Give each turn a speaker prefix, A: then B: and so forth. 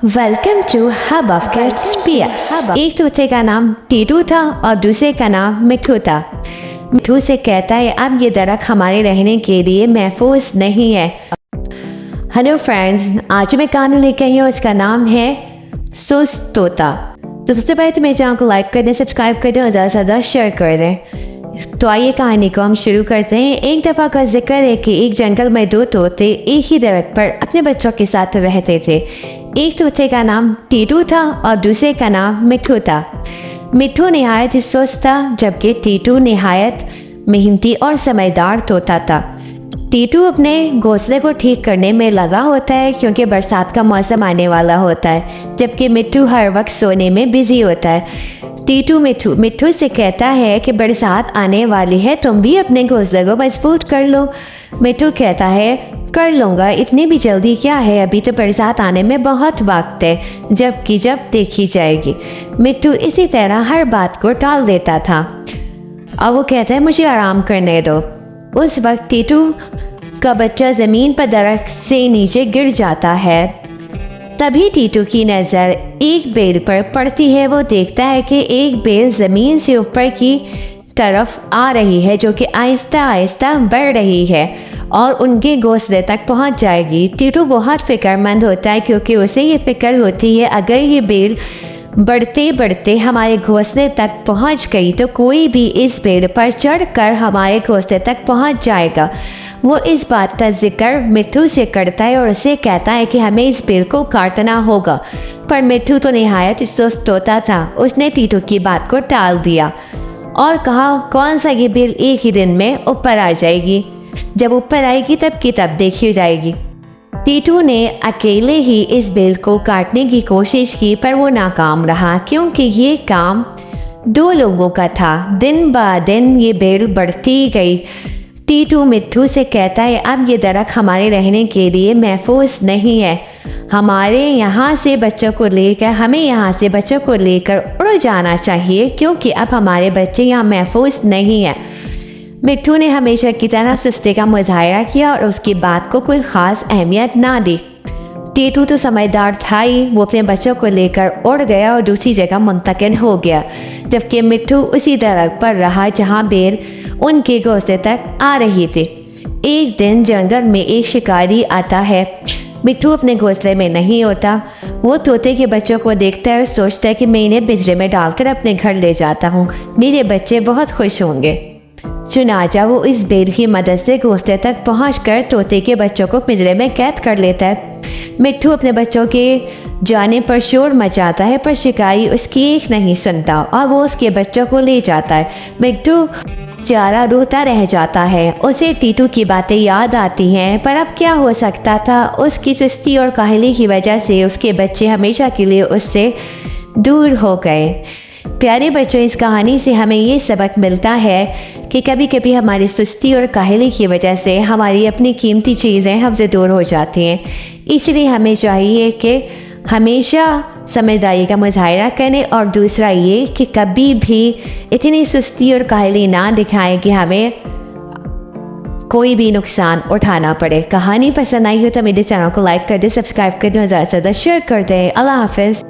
A: Welcome to hub of kids PS. एक तोते का नाम टीटू था और दूसरे का नाम मिठू था। मिठू से कहता है अब ये दरख्त हमारे रहने के लिए महफूज नहीं है। हेलो फ्रेंड्स, आज मैं कहानी लेकर आई हूँ, उसका नाम है सुस्त तोता। तो सबसे पहले तो मेरे चैनल को लाइक कर दें, सब्सक्राइब कर दें और ज़्यादा से ज़्यादा शेयर कर दें। तो आइए कहानी को हम शुरू करते हैं। एक दफ़ा का जिक्र है कि एक जंगल में दो तोते एक ही दरख्त पर अपने बच्चों के साथ रहते थे। एक तोते का नाम टीटू था और दूसरे का नाम मिठू था। मिठू निहायत सुस्त था जबकि टीटू निहायत मेहनती और समझदार तोता था। टीटू अपने घोंसले को ठीक करने में लगा होता है क्योंकि बरसात का मौसम आने वाला होता है, जबकि मिठू हर वक्त सोने में बिजी होता है। टीटू मिठू से कहता है कि बरसात आने वाली है, तुम भी अपने घोंसले को मजबूत कर लो। मिठू कहता है कर लूँगा, इतनी भी जल्दी क्या है, अभी तो बरसात आने में बहुत वक्त है, जब देखी जाएगी। मिठू इसी तरह हर बात को टाल देता था और वो कहता है मुझे आराम करने दो। उस वक्त टीटू का बच्चा ज़मीन पर दरख्त से नीचे गिर जाता है। तभी टीटू की नज़र एक बेल पर पड़ती है। वो देखता है कि एक बेल ज़मीन से ऊपर की तरफ आ रही है, जो कि आहिस्ता आहिस्ता बढ़ रही है और उनके घोंसले तक पहुंच जाएगी। टीटू बहुत फिक्रमंद होता है क्योंकि उसे ये फिक्र होती है अगर ये बेल बढ़ते बढ़ते हमारे घोंसले तक पहुंच गई तो कोई भी इस बेल पर चढ़कर हमारे घोंसले तक पहुंच जाएगा। वो इस बात का जिक्र मिठू से करता है और उसे कहता है कि हमें इस बेल को काटना होगा, पर मिठू तो निहायत सुस्त तोता था। उसने टीटू की बात को टाल दिया और कहा कौन सा ये बेल एक ही दिन में ऊपर आ जाएगी, जब ऊपर आएगी तब की तब देखी जाएगी। टीटू ने अकेले ही इस बेल को काटने की कोशिश की, पर वो नाकाम रहा क्योंकि ये काम दो लोगों का था। दिन ब दिन ये बेल बढ़ती गई। टीटू मिठू से कहता है अब ये दरख्त हमारे रहने के लिए महफूज नहीं है, हमें यहाँ से बच्चों को लेकर उड़ जाना चाहिए क्योंकि अब हमारे बच्चे यहाँ महफूज नहीं है। मिठू ने हमेशा की तरह सुस्ती का मुजाहरा किया और उसकी बात को कोई ख़ास अहमियत ना दी। टीटू तो समझदार था ही, वो अपने बच्चों को लेकर उड़ गया और दूसरी जगह मुंतकिल हो गया, जबकि मिठू उसी दरख्त पर रहा जहाँ बेल उनके घोंसले तक आ रही थी। एक दिन जंगल में एक शिकारी आता है। मिठू अपने घोंसले में नहीं होता। वो तोते के बच्चों को देखता है और सोचता है कि मैं इन्हें पिंजरे में डालकर अपने घर ले जाता हूँ, मेरे बच्चे बहुत खुश होंगे। चुनाचा वो इस बेल की मदद से घोंसले तक पहुंचकर तोते के बच्चों को पिंजरे में कैद कर लेता है। मिठू अपने बच्चों के जाने पर शोर मचाता है, पर शिकारी उसकी एक नहीं सुनता और वो उसके बच्चों को ले जाता है। मिठू बेचारा रोता रह जाता है। उसे टीटू की बातें याद आती हैं, पर अब क्या हो सकता था, उसकी सुस्ती और काहली की वजह से उसके बच्चे हमेशा के लिए उससे दूर हो गए। प्यारे बच्चों, इस कहानी से हमें ये सबक मिलता है कि कभी कभी हमारी सुस्ती और काहली की वजह से हमारी अपनी कीमती चीज़ें हमसे दूर हो जाती हैं। इसलिए हमें चाहिए कि हमेशा समझदारी का मुजाहरा करें और दूसरा ये कि कभी भी इतनी सुस्ती और काहली ना दिखाएं कि हमें कोई भी नुकसान उठाना पड़े। कहानी पसंद आई हो तो मेरे चैनल को लाइक कर दें, सब्सक्राइब कर दें और ज़्यादा से ज़्यादा शेयर कर दें। अल्लाह हाफिज़।